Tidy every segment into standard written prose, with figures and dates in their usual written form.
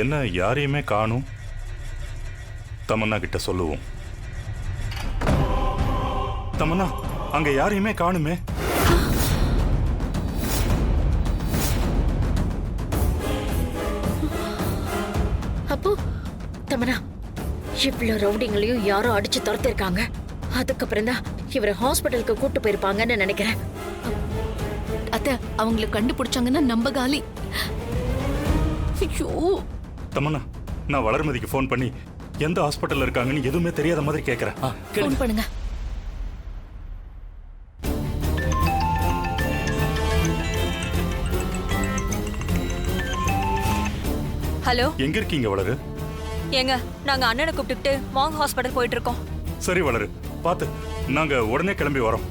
என்ன யாரையுமே காணும்? தமன்னா கிட்ட சொல்லுவோம். தமன்னா, அங்க யாரையுமே காணுமே. அப்போ தமன்னா, இவ்வளவு ரவுடிங்களையும் யாரோ அடிச்சு துரத்திருக்காங்க. அதுக்கப்புறம் தான் இவரை ஹாஸ்பிட்டலுக்கு கூட்டு போயிருப்பாங்கன்னு நினைக்கிறேன். அத்தை, அவங்களை கண்டுபிடிச்சாங்கன்னா நம்ம காலி. ஐயோ தமன்னா, நான் வளர்மதிக்கு ஃபோன் பண்ணி எந்த ஹாஸ்பிட்டல்ல இருக்காங்கன்னு எதுவுமே தெரியாத மாதிரி கேட்கறேன். ஃபோன் பண்ணுங்க. ஹலோ, எங்க இருக்கீங்க வளரு? ஏங்க, நாங்க அண்ணனை கூப்பிட்டுட்டு மாங் ஹாஸ்பிடல் போயிட்டு இருக்கோம். சரி வளரு, பாத்து நாங்க உடனே கிளம்பி வரோம்.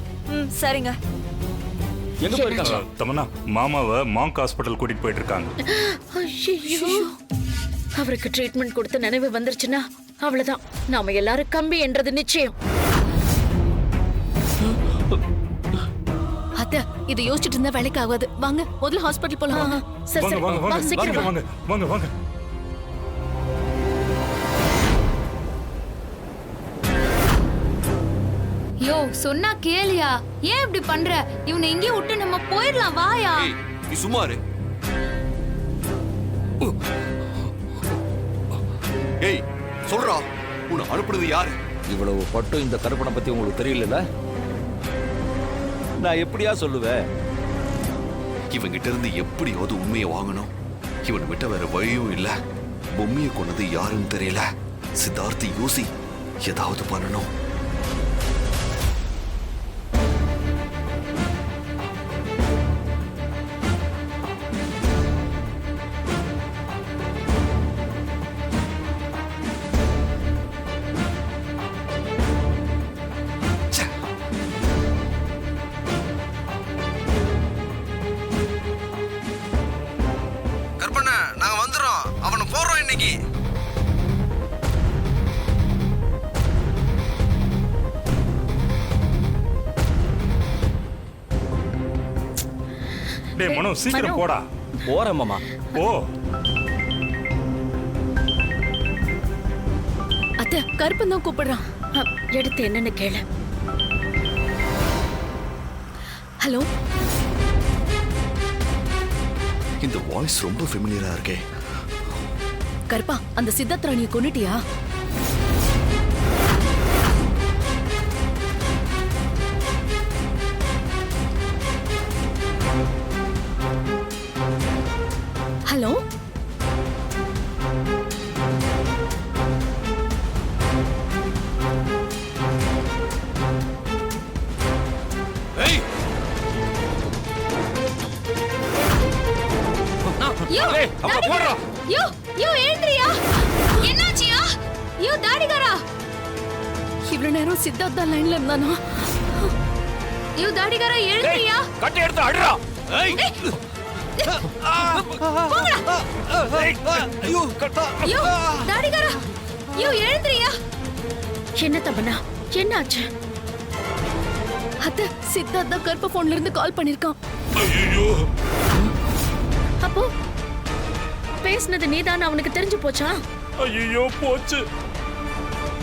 சரிங்க. எங்க போயிருக்காங்க? தமன்னா, மாமாவை மாங்க் ஹாஸ்பிட்டல் கூட்டிட்டு போயிட்டு இருக்காங்க. ஐயோ, அவருக்கு ட்ரீட்மெண்ட் கொடுத்த நினைவு வந்துருச்சுன்னா அவ்வளவுதான். நாம எல்லாரும் கம்பி என்றது நிச்சயம். அத்தை, இதை யோசிச்சுட்டு இருந்தா வேலைக்கு ஆகாது. வாங்க முதல்ல ஹாஸ்பிட்டல் போலாம். சரி வாங்க சரி, வாங்க வா, வாங்க சீக்கிரம் வா. வாங்க வாங்க வாங்க. யோ, சொன்னா கேளியா? ஏன் இப்படி பண்ற? இவனை இங்கே விட்டு நம்ம போயிடலாம். வாயா. நீ சும்மா இரு. ஏய், சொல்றா, உன்னை அனுப்புனது யாரு? இவ்வளவு பட்டும் இந்த கருப்பனை பத்தி உங்களுக்கு தெரியல. நான் எப்படியா சொல்லுவேன்? இவங்கிட்ட இருந்து எப்படியாவது உண்மையை வாங்கணும். இவனை விட்ட வேற வழியும் இல்ல. பொம்மையை கொண்டது யாருன்னு தெரியல. சித்தார்த்தி யோசி, ஏதாவது பண்ணணும். டேய் மனோ, சீக்கிரம் போடா. போறேன் மாமா. ஓ, அத்தை, கருப்பன் தான் கூப்பிடுறான். எடுத்து என்னன்னு கேளு. ஹலோ, இந்த வாய்ஸ் ரொம்ப ஃபெமிலியரா இருக்கே. கருப்பா, அந்த சித்தார்த் ராணியை கொன்னுட்டியா? ஹலோ, ஏய், யோ, தாடிகாரா. யோ, யோ, எழுந்திரியா. என்னாச்சியா? யோ, தாடிகாரா. இவ்வளவு நேரம் சித்தார்த் தான் லைன்ல இருந்தானா? யோ, தாடிகாரா, எழுந்திரியா. கட்டி எடுத்து அடிடா. ஏய், யோ, தாடிகாரா. யோ, எழுந்திரியா. என்ன தமன்னா, என்னாச்சு? அத்தை, சித்தார்த் தான் கருப்ப போன்ல இருந்து கால் பண்ணிருக்கான். ஐயோ, அப்போ பேசுனது நீதான் அவனுக்கு தெரிஞ்சு போச்சா? ஐயோ போச்சு.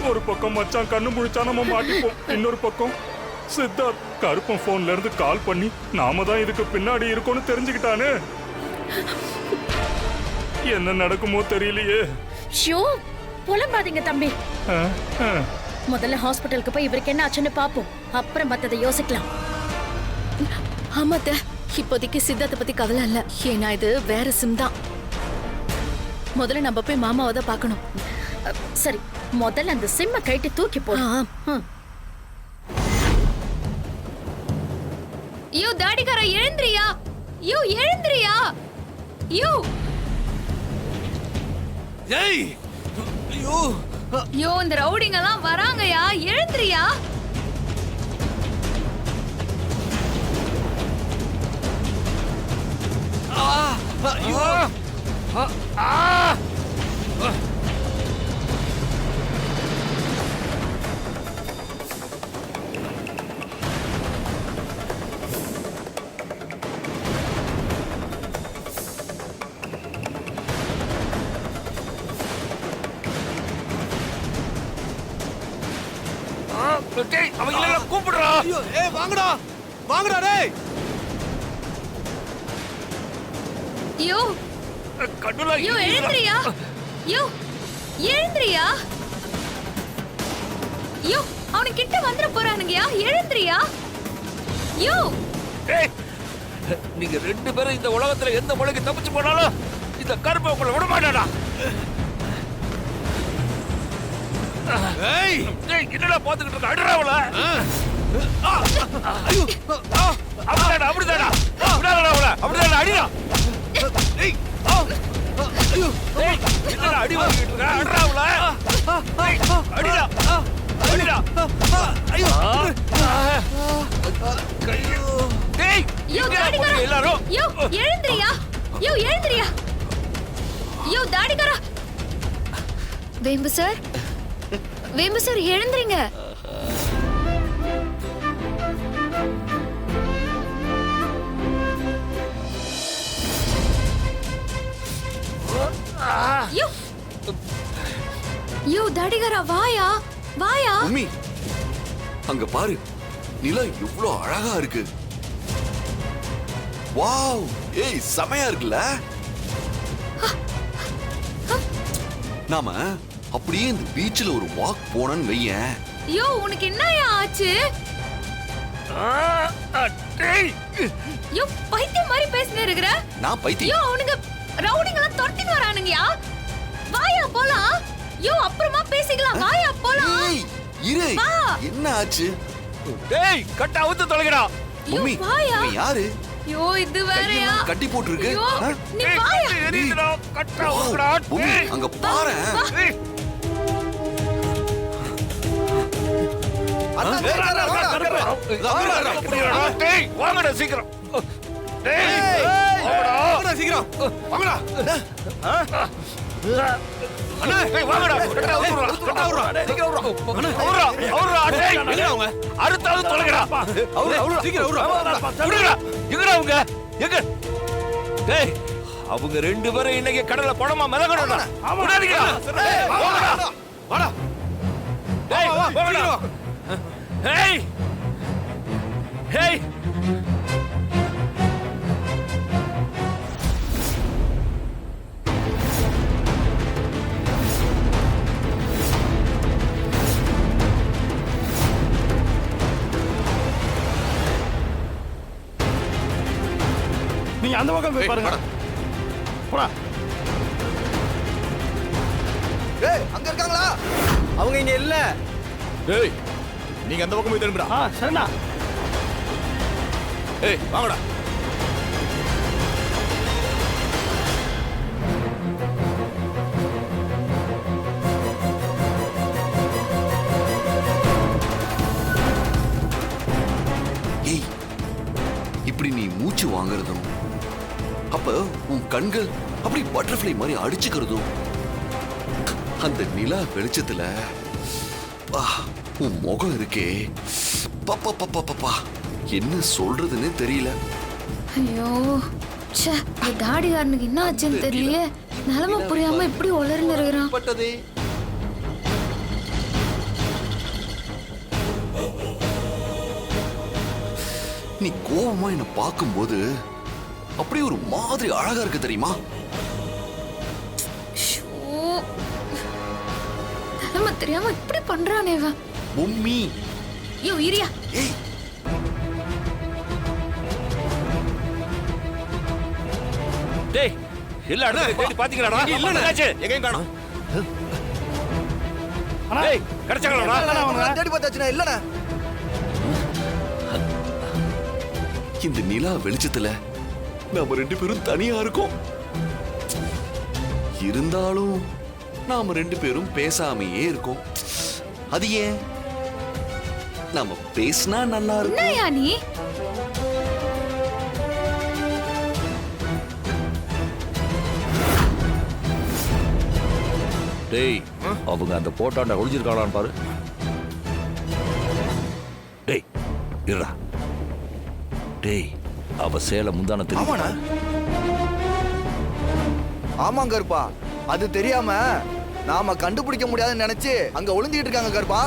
ஒரு பக்கம் மச்சான் கண்ணு முழிச்சா நம்ம மாட்டிப்போம். இன்னொரு பக்கம் சித்தார்த் கருப்பன் போன்ல இருந்து கால் பண்ணி நாம தான் இதுக்கு பின்னாடி இருக்கோம்னு தெரிஞ்சுக்கிட்டானே. என்ன நடக்குமோ தெரியலையே. ஷோ, புலம்பாதீங்க தம்பி. முதல்ல ஹாஸ்பிட்டலுக்கு போய் இவருக்கு என்ன ஆச்சுன்னு பாப்போம். அப்புறம் மத்ததை யோசிக்கலாம். ஆமா அத்தை, இப்போதைக்கு சித்தார்த்த பத்தி கவலை இல்ல. ஏன்னா இது வேற சிம் தான். முதல்ல நம்ம போய் மாமாவை தான் பார்க்கணும். சரி, முதல்ல அந்த சிம்ம கைட்டு தூக்கி போ. யோ, தாடிகாரா, எழுந்திரியா. யோ, எழுந்திரியா. யோ, ஏய், ஐயோ, யோ, இந்த ரவுடிங்க எல்லாம் வராங்கயா. எழுந்திரியா. ஐயோ, ஐயோ ஏய் வாங்கடா வாங்கடா டேய் யோ கண்ணுல யோ எழுந்திரியா யோ எழுந்திரியா யோ அவனுக்கு கிட்ட வந்துட போறானுங்கயா எழுந்திரியா யோ ஏய், நீங்க ரெண்டு பேரும் இந்த உலகத்துல எந்த மூலைக்கு தப்பிச்சு போனாலும் இந்த கருப்பை உங்களை விட மாட்டாடா. ஏய் ஏய், என்னடா பாத்துக்கிட்டு இருக்க? அடிடா அவள. ஐயோ அப்படிதாடா அப்படிதாடா விடாதடா அவள. அப்படிதாடா அடிடா. ஏய் ஐயோ ஏய், என்னடா அடி வாங்கிட்டு இருக்க? அடிடா அவள. ஏய், அடிடா அடிடா. ஐயோ டேய், யோ எங்கடா தாடிகாரா போறீங்க எல்லாரும்? யோ எழுந்திரியா யோ எழுந்திரியா யோ தாடிகாரா வேம்பு சார் எழுந்திரிங்க யோ யோ தாடிகாரா வாயா வாயா மம்மி அங்க பாரு, நிலா எவ்வளவு அழகா இருக்கு. வாவ், ஏய் செமையா இருக்குல்ல. நாம அப்படியே இந்த பீச்ல ஒரு வாக் போனோன்னு வையேன். யோ உனக்கு என்னயா ஆச்சு டேய், யோ பைத்தியம் மாதிரி பேசினே இருக்கிற நான் யோ பைத்தியம். அவனுங்க ரவுடிங்கெல்லாம் தொட்டின்னு வரானுங்கயா வாயா போலாம் யோ அப்புறமா பேசிக்கலாம் வாயா போலாம் ஏய் இரு, வா. என்ன ஆச்சு? டேய், கட்ட அவுத்து தொலைங்கடா. யோ மம்மி வாயா இவன் யாரு? யோ இது வேறயா கையெல்லாம் கட்டி போட்டுருக்கு. யோ ஆ? நீ ஏய், வாயா கட்டு எரியுதுடா. கட்ட வாவ், அவுத்துடா. மம்மி டேய், அங்க பாரேன். ஏய், அண்ணா அப்படியாடா? டேய், வாங்கடா சீக்கிரம். டேய், வாங்கடா. வாங்கடா சீக்கிரம் வாங்கடா அண்ணா, டேய், வாங்கடா. கட்ட அவுத்துடா. கட்ட அவுத்துடா. சீக்கிரம் அவுத்துடா. அவுத்துடா, அவுத்துடா. டேய், எங்கடா அவங்க அறுத்தாவது தொலைங்கடா. அவரு சீக்கிரம் விடுங்கடா. எங்கடா அவங்க? எங்க? டேய், அவங்க ரெண்டு பேரும் இன்னைக்கு கடல்ல பணமா மிதக்கணும்டா. விடாதீங்கடா. வாங்கடா. வாடா டேய், வா, வா, வாங்கடா. ஏய், ஏய், நீங்க அந்த பக்கம் போய் பாருங்க. போடா. ஏய் அங்க இருக்காங்களா அவங்க இங்க இல்ல டேய் நீங்க அந்த பக்கம் போய் திரும்புடா சரிண்ணா. ஏய் வாங்கடா ஏய், இப்படி நீ மூச்சு வாங்குறதும் அப்ப உன் கண்கள் அப்படி பட்டர்ஃப்ளை மாதிரி அடிச்சுக்கிறதும் அந்த நிலா வெளிச்சத்துல உன் முகம் இருக்கே பப்பா பப்பா பப்பா என்ன சொல்றதுன்னு தெரியல. ஐயோ ச்சே இந்த தாடிகாரனுக்கு என்ன ஆச்சுன்னு தெரியலையே நிலைமை புரியாம இப்படி உளர்ந்து இருக்கிறான் பட்டதே நீ கோவமா என்ன பார்க்கும்போது அப்படியே ஒரு மாதிரி அழகா இருக்கு தெரியுமா? ஷோ நிலைமை தெரியாம இப்படி பண்றானே இவன் மம்மி யோ இரியா ஏய் டேய், எல்லா இடத்துலயும் தேடி பாத்தீங்களாடா? என்னாச்சு? எங்கேயும் காணோம் டேய், கிடைச்சாங்களாடா? தேடி பார்த்தாச்சுனா இல்லடா இந்த நிலா வெளிச்சத்துல நாம ரெண்டு பேரும் தனியா இருக்கோம். இருந்தாலும் நாம ரெண்டு பேரும் பேசாமையே இருக்கோம். அது ஏன்? நாம பேசினா நல்லா இருக்கும். என்னயா நீ டேய், அவங்க அந்த போட்டாண்ட ஒளிஞ்சிருக்காளான்னு பாரு. டேய், இருடா. டேய், அவ சேலை முந்தான ஆமாண்ணா ஆமாங்க கருப்பா அது தெரியாம நாம கண்டுபிடிக்க முடியாதுன்னு நினைச்சு அங்க ஒளிஞ்சிட்டு இருக்காங்க கருப்பா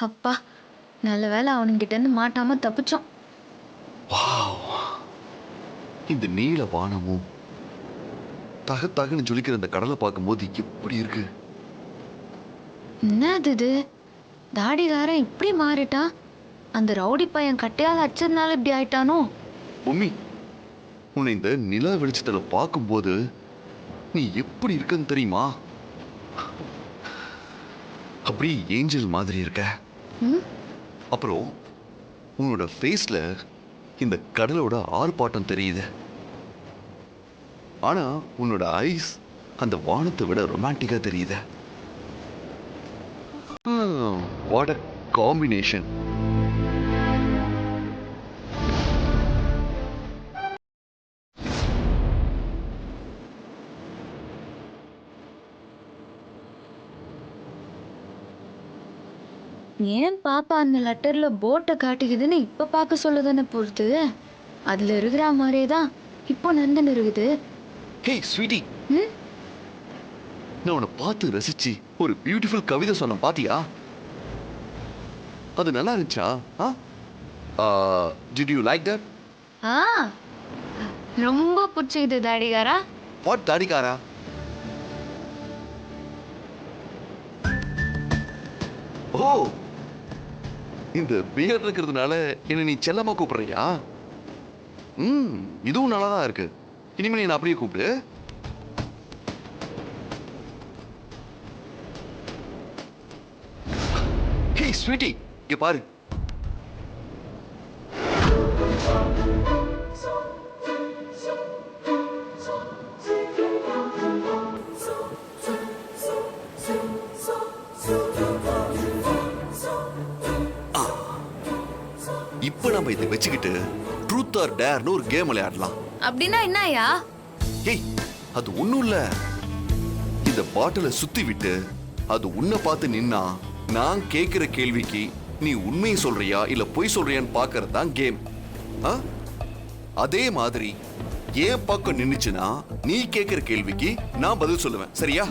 அப்பா நல்ல வேளை அவனுங்கிட்ட இருந்து மாட்டாம தப்பிச்சோம். வாவ், இந்த நீல வானமும் தகன்னு ஜொலிக்கிற அந்த கடலை பார்க்கும்போது எப்படி இருக்கு? என்னது இது? தாடிகாரன் இப்படி மாறிட்டான். அந்த ரவுடி பையன் கட்டையால் அடிச்சதுனால இப்படி ஆயிட்டானோ? பொம்மி, உன்னை இந்த நிலா வெளிச்சத்துல பார்க்கும்போது நீ எப்படி இருக்குன்னு தெரியுமா? அப்படி ஏஞ்சல் மாதிரி இருக்க. ம்? அப்புறம் உன்னோட ஃபேஸ்ல இந்த கடலோட ஆர்ப்பாட்டம் தெரியுது. ஆனா உன்னோட ஐஸ் அந்த வானத்தை விட ரொமான்டிக்கா தெரியுது. What a combination. ஏன் பாப்பா அந்த லெட்டர்ல போட்டை காட்டுக்குதுன்னு இப்ப பார்க்க சொல்லுதானே பொறுத்து. அதுல இருக்கிற மாதிரியே தான் இப்போ நந்தன் இருக்குது. ஹே ஸ்வீட்டி, ம்? நான் உன்னை பார்த்து ரசிச்சு ஒரு பியூட்டிஃபுல் கவிதை சொன்ன பாத்தியா? அது நல்லா இருந்துச்சா? Did you like that? ஆ ரொம்ப பிடிச்சிக்குது தாடிகாரா. வாட் தாடிக்காரா? ஓ, இந்த பேர் இருக்கிறதுனால என்ன நீ செல்லமா கூப்பிடுறியா? இதுவும் நல்லா தான் இருக்கு. இனிமேல் என்ன அப்படியே கூப்பிடு. ஹே ஸ்வீட்டி, இங்க பாரு. இப்ப நம்ம இதை வச்சுக்கிட்டு ட்ரூத் ஆர் டேர்னு ஒரு கேம் விளையாடலாம். அப்படின்னா என்னயா? ஏய், அது ஒண்ணும் இல்ல. இந்த பாட்டிலை சுத்தி விட்டு அது உன்னை பார்த்து நின்னா நான் கேட்கிற கேள்விக்கு நீ உண்மையை சொல்றியா இல்ல பொய் சொல்றியான்னு பார்க்கறது தான் கேம். அதே மாதிரி என் பக்கம் நின்னுச்சுன்னா நீ கேட்கிற கேள்விக்கு நான் பதில் சொல்லுவேன். சரியா?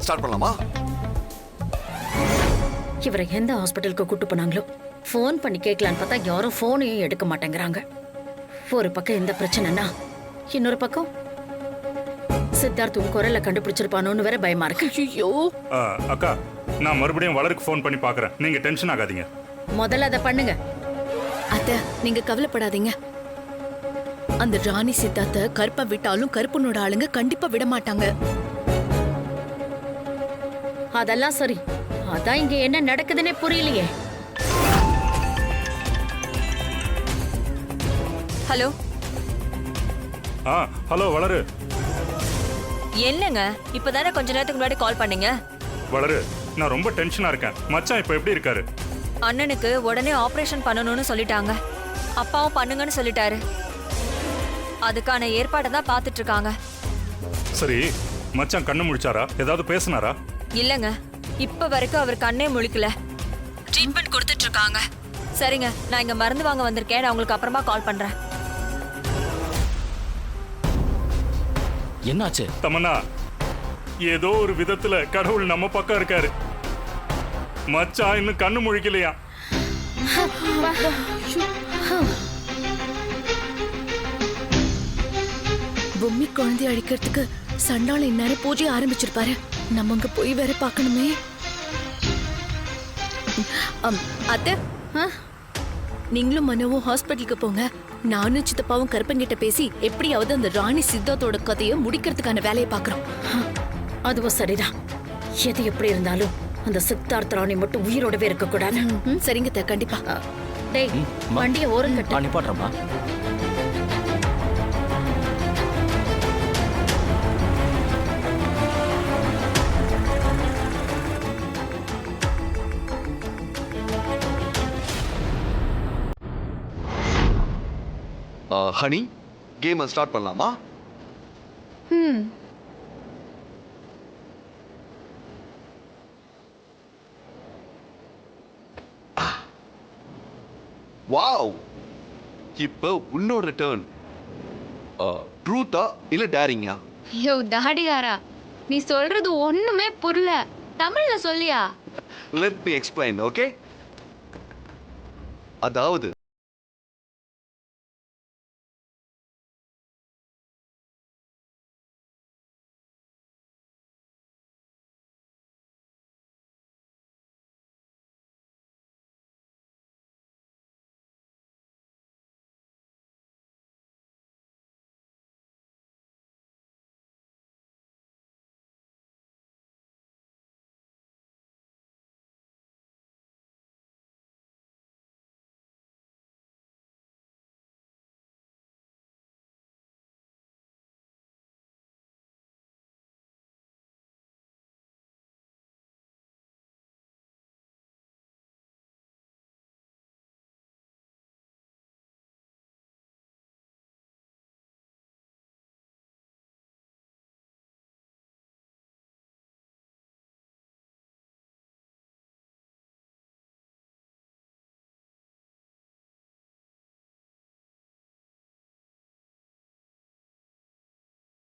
ஸ்டார்ட் பண்ணலாமா? இவரை எந்த ஹாஸ்பிட்டலுக்கு கூட்டு போனாங்களோ ஃபோன் பண்ணி கேட்கலான்னு பார்த்தா யாரும் ஃபோனையும் எடுக்க மாட்டேங்கிறாங்க. ஒரு பக்கம் எந்த பிரச்சனைனா இன்னொரு பக்கம் சித்தார்த் உன் குரலை கண்டுபிடிச்சிருப்பானோன்னு வேற பயமா இருக்கு. ஐயோ, அக்கா, நான் மறுபடியும் வளருக்கு ஃபோன் பண்ணி பார்க்கறேன். நீங்க டென்ஷன் ஆகாதீங்க. முதல்ல அதை பண்ணுங்க. அத்தை நீங்க கவலைப்படாதீங்க. அந்த ராணி சித்தார்த்த கருப்பை விட்டாலும் கருப்பனோட ஆளுங்க கண்டிப்பா விட மாட்டாங்க. அதெல்லாம் சரி, அதான் இங்க என்ன நடக்குதுன்னே புரியலையே. ஹலோ ஹலோ வளரு. என்னங்க இப்பதானே கொஞ்ச நேரத்துக்கு முன்னாடி கால் பண்ணீங்க? வளரு, நான் ரொம்ப டென்ஷனா இருக்கேன். மச்சான் இப்ப எப்படி இருக்காரு? அண்ணனுக்கு உடனே ஆபரேஷன் பண்ணணும்னு சொல்லிட்டாங்க. அப்பாவும் பண்ணுங்கன்னு சொல்லிட்டாரு. அதுக்கான ஏற்பாடை தான் பார்த்துட்டு இருக்காங்க. சரி, மச்சான் கண்ணு முழிச்சாரா? ஏதாவது பேசினாரா? இல்லங்க, இப்ப வரைக்கும் அவர் கண்ணே முழிக்கல. ட்ரீட்மெண்ட் கொடுத்துட்டு இருக்காங்க. சரிங்க, நான் இங்க மருந்து வாங்க வந்திருக்கேன். நான் உங்களுக்கு அப்புறமா கால் பண்றேன். என்னாச்சு தமன்னா, ஏதோ ஒரு விதத்துல கடவுள் நம்ம பக்கம் இருக்காரு. மச்சான் இன்னும் கண்ணு முழிக்கலையா? பொம்மி குழந்தைய அழிக்கிறதுக்கு சண்டாள இந்நேரம் பூஜை ஆரம்பிச்சிருப்பாரு. நம்ம அங்க போய் வேற பார்க்கணுமே. அத்தை, நீங்களும் மனோவும் ஹாஸ்பிட்டலுக்கு போங்க. நானும் சித்தப்பாவும் கருப்பங்கிட்ட பேசி எப்படியாவது அந்த ராணி சித்தார்த்தோட கதையை முடிக்கிறதுக்கான வேலையை பாக்குறோம். அதுவும் சரிதான். எது எப்படி இருந்தாலும் அந்த சித்தார்த்த ராணி மட்டும் உயிரோடவே இருக்க கூடாது. சரிங்க அத்தை, கண்டிப்பா. டேய், வண்டியை ஓரங்கட்டு. நிப்பாட்டுறமா? ஹனி, கேமை ஸ்டார்ட் பண்ணலாமா? வாவ், இப்போ உன்னோட டர்ன். ட்ரூத்தா இல்ல டேரிங்கா? ஐயோ தாடிகாரா, நீ சொல்றது ஒண்ணுமே புரியல. தமிழ்ல சொல்லியா? Let me explain, okay? அதாவது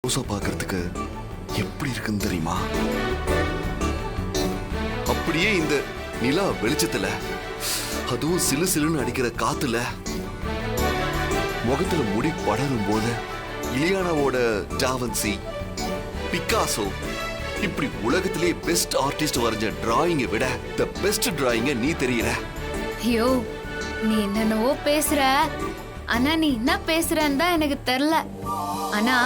ரோசா பார்க்கறதுக்கு எப்படி இருக்குன்னு தெரியுமா? அப்படியே இந்த நிலா வெளிச்சத்துல, அதுவும் சிலு சிலுன்னு அடிக்கிற காத்துல முகத்துல முடி படரும் போது இலியானாவோட டாவன்சி, பிக்காசோ இப்படி உலகத்திலே பெஸ்ட் ஆர்டிஸ்ட் வரைஞ்ச டிராயிங்கை விட த பெஸ்ட் டிராயிங்க நீ தெரியற. ஐயோ, நீ என்னென்னவோ பேசுற. ஆனா நீ என்ன பேசுறன்னு தான் எனக்கு தெரியல. ஆனா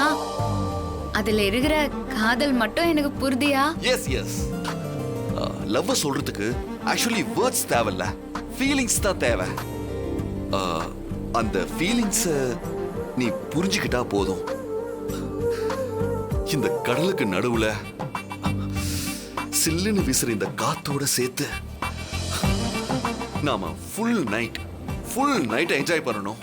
அதுல இருக்கிற காதல் மட்டும் எனக்கு புரியுதியா? Yes yes. லவ் சொல்றதுக்கு ஆக்சுவலி வேர்ட்ஸ் தேவையில்ல, ஃபீலிங்ஸ் தான் தேவை. அந்த ஃபீலிங்ஸ் நீ புரிஞ்சுக்கிட்டா போதும். இந்த கடலுக்கு நடுவுல சில்லுன்னு வீசுற இந்த காத்தோட சேர்த்து நாம ஃபுல் நைட் என்ஜாய் பண்ணணும்.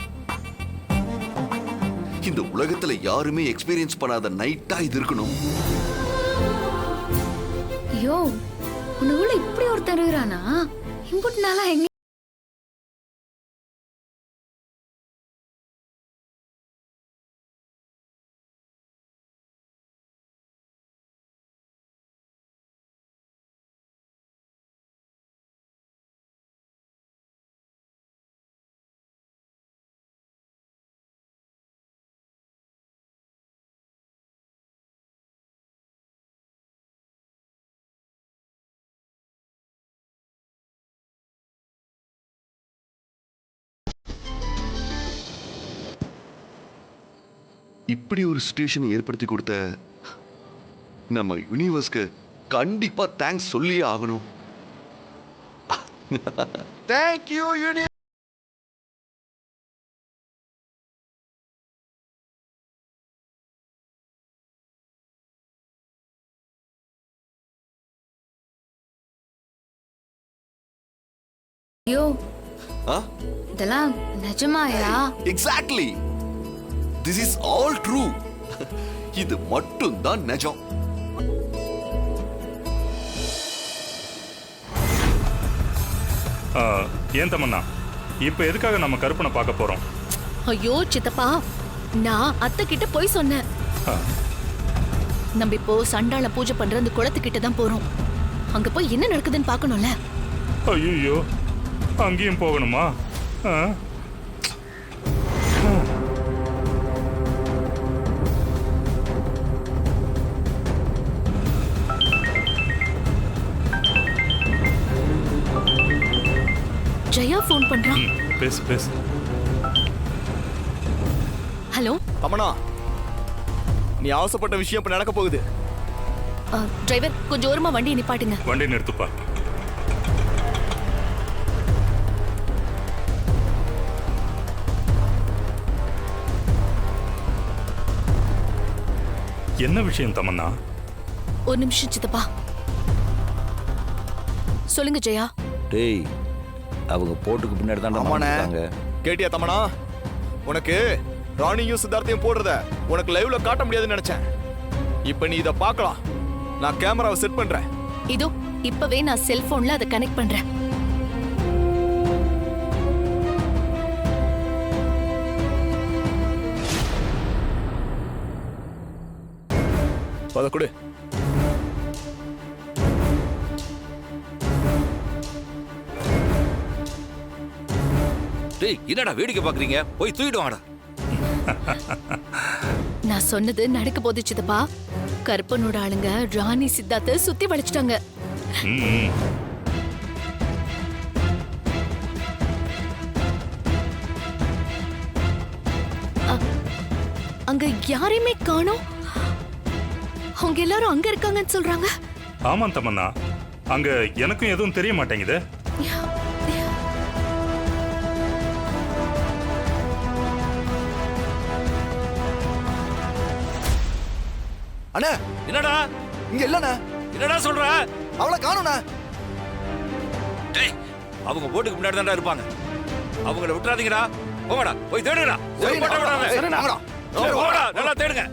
இந்த உலகத்துல யாருமே எக்ஸ்பீரியன்ஸ் பண்ணாத நைட்டா இது இருக்கணும். ஐயோ, உன்னுக்குள்ள இப்படி ஒருத்தர் இருக்கிறானா? இம்புட்டு நாளா எங்க? இப்படி ஒரு சிச்சுவேஷன் ஏற்படுத்தி கொடுத்த நம்ம யூனிவர்ஸ்க்கு கண்டிப்பா தேங்க்ஸ் சொல்லியே ஆகணும். Thank you universe. ஐயோ, இதெல்லாம் நிஜமாயா? Exactly. This is all true. இது மட்டும் தான் நிஜம். ஏன் தமன்னா, இப்ப எதுக்காக நம்ம கருப்பனை பார்க்க போறோம்? ஐயோ சித்தப்பா, நான் அத்தை கிட்ட போய் சொன்னேன். நம்ம இப்போ சண்டாள பூஜை பண்ற அந்த குளத்துக்கிட்ட தான் போறோம். அங்க போய் என்ன நடக்குதுன்னு பார்க்கணும்ல. ஐயோ, அங்கேயும் போகணுமா? ஜெயா ஃபோன் பண்றான். பேசு. ஹலோ தமனா, நீ ஆசைப்பட்ட விஷயம் இப்ப நடக்க போகுது. டிரைவர், கொஞ்சம் ஓரமா வண்டியை நிப்பாட்டுங்க. வண்டி நிறுத்துப்பா. என்ன விஷயம் தமன்னா? ஒரு நிமிஷம் சித்தப்பா. சொல்லுங்க ஜெயா. டேய், அவங்க போட்டுக்கு பின்னாடி தான் இருக்காங்க. கேட்டியா தமனா? உனக்கு ராணியும் சித்தார்த்தையும் போடுறத உனக்கு லைவ்ல காட்ட முடியாதுன்னு நினைச்சேன். இப்ப நீ இத பார்க்கலாம். நான் கேமராவை செட் பண்றேன். இதோ இப்பவே நான் செல்போன்ல அதை கனெக்ட் பண்றேன். அத கொடு. டேய் என்னடா வேடிக்கை பாக்குறீங்க? போய் தூக்கிட்டு வாடா. நான் சொன்னது நடக்க போது சித்தப்பா. கருப்பனோட ஆளுங்க ராணி சித்தார்த்த சுத்தி வளைச்சிட்டாங்க. ம். அங்க யாரையுமே காணோம். அவங்க எல்லாரும் அங்க இருக்காங்கன்னு சொல்றாங்க. ஆமா தமன்னா, அங்க எனக்கும் எதுவும் தெரிய மாட்டேங்குது. அண்ணா என்னடா இங்க இல்லண்ணா, என்னடா சொல்ற? அவளை காணோண்ணா. டேய் அவங்க போட்டுக்கு முன்னாடி தான்டா இருப்பாங்க. அவங்கள விட்டுறாதீங்கடா. போங்கடா போய் தேடுங்கடா. ஒரு போட்ட விடாத. சரிண்ணா. போங்கடா நல்லா தேடுங்க.